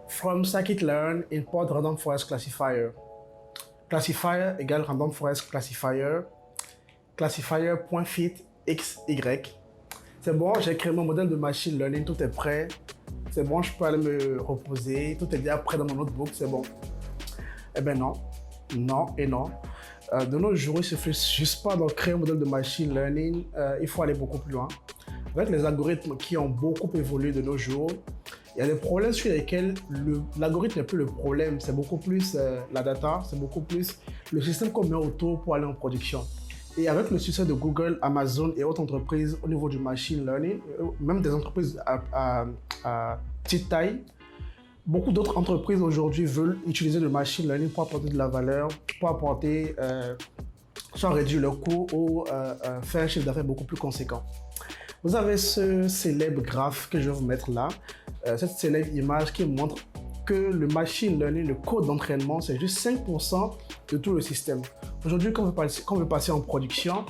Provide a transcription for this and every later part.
From scikit-learn, import random forest classifier. Classifier égale random forest classifier. Classifier.fit xy. C'est bon, j'ai créé mon modèle de machine learning, tout est prêt. C'est bon, je peux aller me reposer, tout est déjà prêt dans mon notebook, c'est bon. Eh bien non, non et non. De nos jours, il ne suffit juste pas de créer un modèle de machine learning, il faut aller beaucoup plus loin. Avec les algorithmes qui ont beaucoup évolué de nos jours, il y a des problèmes sur lesquels l'algorithme n'est plus le problème, c'est beaucoup plus la data, c'est beaucoup plus le système qu'on met autour pour aller en production. Et avec le succès de Google, Amazon et autres entreprises au niveau du machine learning, même des entreprises à petite taille, beaucoup d'autres entreprises aujourd'hui veulent utiliser le machine learning pour apporter de la valeur, pour apporter, soit réduire leurs coûts ou faire un chiffre d'affaires beaucoup plus conséquent. Vous avez ce célèbre graphe que je vais vous mettre là, cette célèbre image qui montre que le machine learning, le code d'entraînement, c'est juste 5% de tout le système. Aujourd'hui, quand on veut passer en production,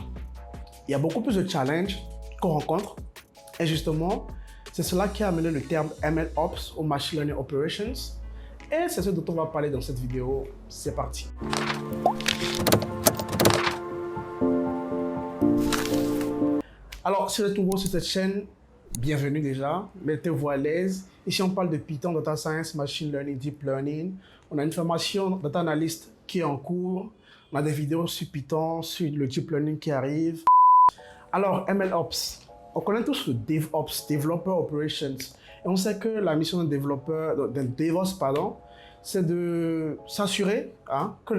il y a beaucoup plus de challenges qu'on rencontre. Et justement, c'est cela qui a amené le terme MLOps ou Machine Learning Operations. Et c'est ce dont on va parler dans cette vidéo. C'est parti. Alors, si vous êtes nouveau sur cette chaîne, bienvenue déjà, mettez-vous à l'aise. Ici, on parle de Python, Data Science, Machine Learning, Deep Learning. On a une formation Data Analyst qui est en cours. On a des vidéos sur Python, sur le Deep Learning qui arrive. Alors, MLOps. On connaît tous le DevOps, Developer Operations. Et on sait que la mission d'un DevOps, c'est de s'assurer que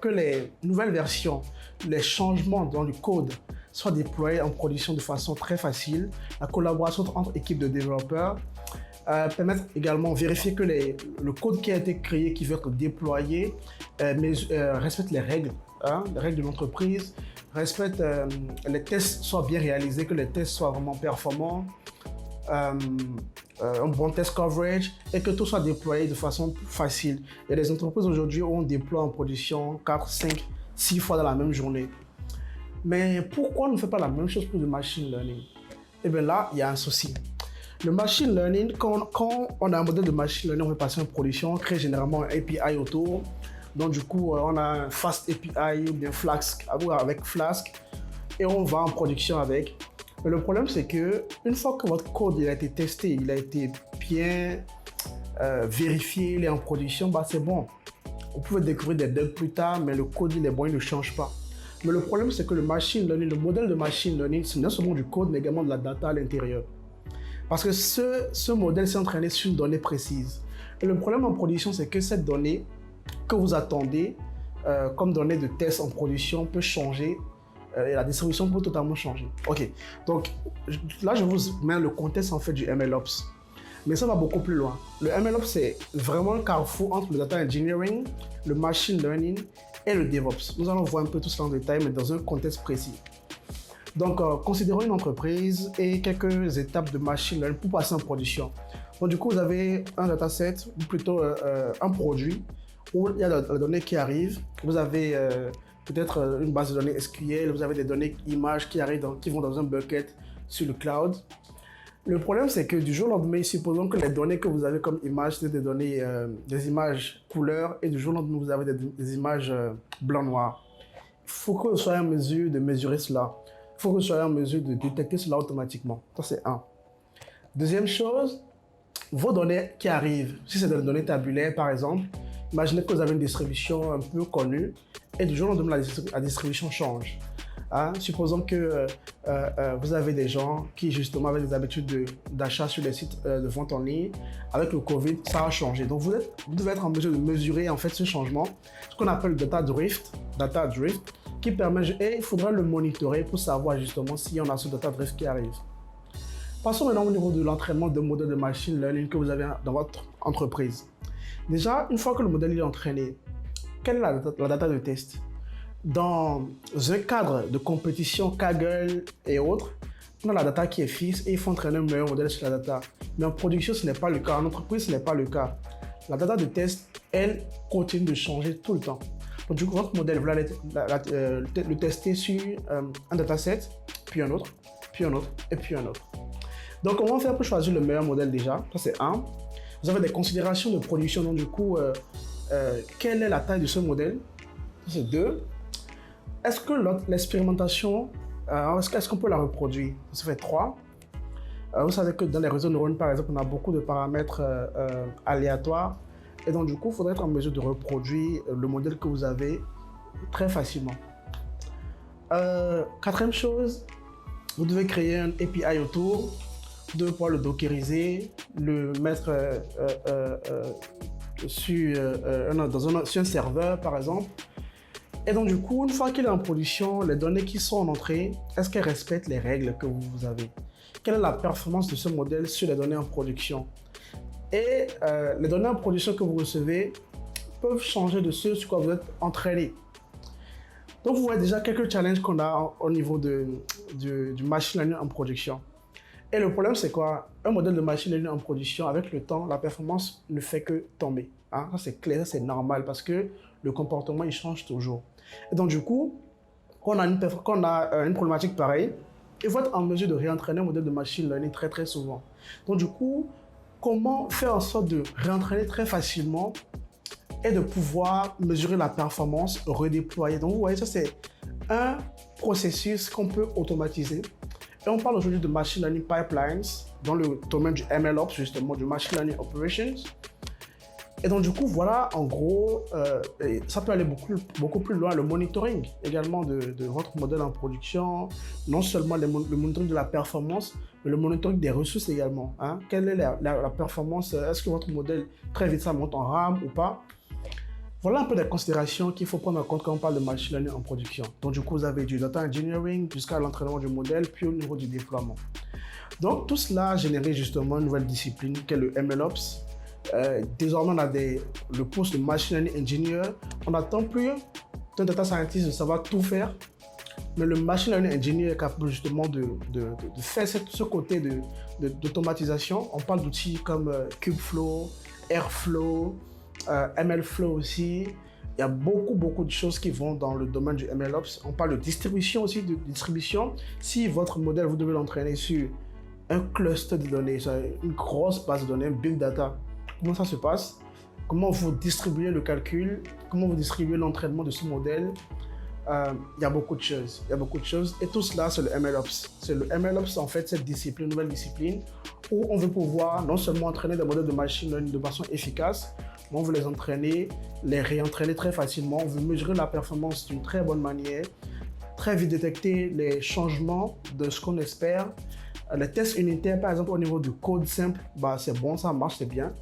les nouvelles versions, les changements dans le code soient déployés en production de façon très facile. La collaboration entre équipes de développeurs permettre également de vérifier que le code qui a été créé, qui veut être déployé, respecte les règles de l'entreprise, respecte les tests soient bien réalisés, que les tests soient vraiment performants, un bon test coverage et que tout soit déployé de façon facile. Il y a des entreprises aujourd'hui où on déploie en production 4, 5, 6 fois dans la même journée. Mais pourquoi on ne fait pas la même chose pour le machine learning? Eh bien là, il y a un souci. Le machine learning, quand on a un modèle de machine learning, on veut passer en production, on crée généralement un API autour. Donc du coup, on a un Fast API ou bien Flask, avec Flask, et on va en production avec. Mais le problème, c'est que une fois que votre code il a été testé, il a été bien vérifié, il est en production, c'est bon. Vous pouvez découvrir des bugs plus tard, mais le code il est bon, il ne change pas. Mais le problème, c'est que le machine learning, le modèle de machine learning, c'est non seulement du code, mais également de la data à l'intérieur. Parce que ce modèle s'est entraîné sur une donnée précise. Et le problème en production, c'est que cette donnée que vous attendez comme donnée de test en production peut changer et la distribution peut totalement changer. Ok, donc là, je vous mets le contexte en fait du MLOps. Mais ça va beaucoup plus loin. Le MLOps, c'est vraiment un carrefour entre le data engineering, le machine learning et le DevOps. Nous allons voir un peu tout cela en détail, mais dans un contexte précis. Donc, considérons une entreprise et quelques étapes de machine learning pour passer en production. Donc, du coup, vous avez un dataset, ou plutôt un produit, où il y a la donnée qui arrive. Vous avez peut-être une base de données SQL, vous avez des données images qui arrivent, qui vont dans un bucket sur le cloud. Le problème, c'est que du jour au lendemain, supposons que les données que vous avez comme images, c'est des données, des images couleurs, et du jour au lendemain, vous avez des images blanc-noir. Il faut que vous soyez en mesure de mesurer cela. Il faut que vous soyez en mesure de détecter cela automatiquement. Ça, c'est un. Deuxième chose, vos données qui arrivent, si c'est des données tabulaires, par exemple, imaginez que vous avez une distribution un peu connue, et du jour au lendemain, la distribution change. Supposons que vous avez des gens qui justement avaient des habitudes d'achat sur les sites de vente en ligne. Avec le Covid, ça a changé. Donc vous devez être en mesure de mesurer en fait ce changement, ce qu'on appelle data drift, qui permet, et il faudra le monitorer pour savoir justement si on a ce data drift qui arrive. Passons maintenant au niveau de l'entraînement de modèles de machine learning que vous avez dans votre entreprise. Déjà, une fois que le modèle est entraîné, quelle est la data de test? Dans un cadre de compétition, Kaggle et autres, on a la data qui est fixe et il faut entraîner un meilleur modèle sur la data. Mais en production, ce n'est pas le cas. En entreprise, ce n'est pas le cas. La data de test, elle, continue de changer tout le temps. Donc, du coup, votre modèle, vous allez le tester sur un dataset, puis un autre, puis un autre, et puis un autre. Donc, comment faire pour choisir le meilleur modèle déjà? Ça, c'est un. Vous avez des considérations de production, donc du coup, quelle est la taille de ce modèle? C'est 2. Est-ce que l'expérimentation, est-ce qu'on peut la reproduire? Ça fait 3. Vous savez que dans les réseaux neuronaux, par exemple, on a beaucoup de paramètres aléatoires. Et donc, du coup, il faudrait être en mesure de reproduire le modèle que vous avez très facilement. 4e chose, vous devez créer un API autour. Vous devez pouvoir le dockeriser, le mettre sur un serveur, par exemple. Et donc, du coup, une fois qu'il est en production, les données qui sont en entrée, est-ce qu'elles respectent les règles que vous avez? Quelle est la performance de ce modèle sur les données en production? Et les données en production que vous recevez peuvent changer de ce sur quoi vous êtes entraîné. Donc, vous voyez déjà quelques challenges qu'on a au niveau du machine learning en production. Et le problème, c'est quoi? Un modèle de machine learning en production, avec le temps, la performance ne fait que tomber. Hein? Ça, c'est clair, ça, c'est normal parce que le comportement, il change toujours. Et donc, du coup, quand on a une problématique pareille, il faut être en mesure de réentraîner un modèle de machine learning très, très souvent. Donc, du coup, comment faire en sorte de réentraîner très facilement et de pouvoir mesurer la performance, redéployer. Donc, vous voyez, ça, c'est un processus qu'on peut automatiser. Et on parle aujourd'hui de Machine Learning Pipelines dans le domaine du MLOps, justement, du Machine Learning Operations. Et donc, du coup, voilà, en gros, ça peut aller beaucoup plus loin. Le monitoring également de votre modèle en production, non seulement le monitoring de la performance, mais le monitoring des ressources également. Hein. Quelle est la performance? Est-ce que votre modèle, très vite, ça monte en RAM ou pas? Voilà un peu des considérations qu'il faut prendre en compte quand on parle de machine learning en production. Donc, du coup, vous avez du data engineering jusqu'à l'entraînement du modèle, puis au niveau du déploiement. Donc, tout cela a généré justement une nouvelle discipline qui est le MLOps. Désormais, on a le poste de machine learning engineer. On n'attend plus d'un data scientist de savoir tout faire, mais le machine learning engineer est capable justement de faire ce côté d'automatisation. On parle d'outils comme Kubeflow, Airflow, MLflow aussi. Il y a beaucoup de choses qui vont dans le domaine du MLOps. On parle de distribution aussi, de distribution. Si votre modèle, vous devez l'entraîner sur un cluster de données, une grosse base de données, un big data, comment ça se passe? Comment vous distribuez le calcul? Comment vous distribuez l'entraînement de ce modèle? Il y a beaucoup de choses. Et tout cela, c'est le MLOps. C'est le MLOps, en fait, cette discipline, nouvelle discipline, où on veut pouvoir non seulement entraîner des modèles de machine learning de façon efficace, mais on veut les entraîner, les réentraîner très facilement. On veut mesurer la performance d'une très bonne manière, très vite détecter les changements de ce qu'on espère. Les tests unitaires, par exemple, au niveau du code simple, c'est bon, ça marche, c'est bien.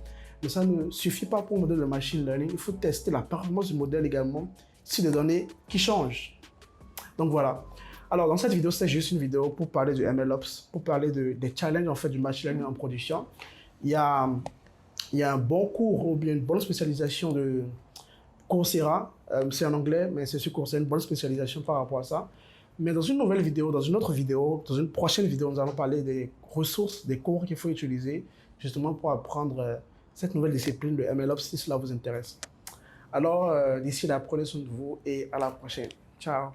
Mais ça ne suffit pas pour un modèle de machine learning. Il faut tester la performance du modèle également sur des données qui changent. Donc voilà. Alors dans cette vidéo, c'est juste une vidéo pour parler du MLOps, pour parler des challenges en fait du machine learning en production. Il y a un bon cours ou bien une bonne spécialisation de Coursera. C'est en anglais, mais c'est sur Coursera, une bonne spécialisation par rapport à ça. Mais dans une nouvelle vidéo, dans une autre vidéo, dans une prochaine vidéo, nous allons parler des ressources, des cours qu'il faut utiliser justement pour apprendre cette nouvelle discipline de MLOps si cela vous intéresse. Alors, d'ici là, prenez soin de vous et à la prochaine. Ciao.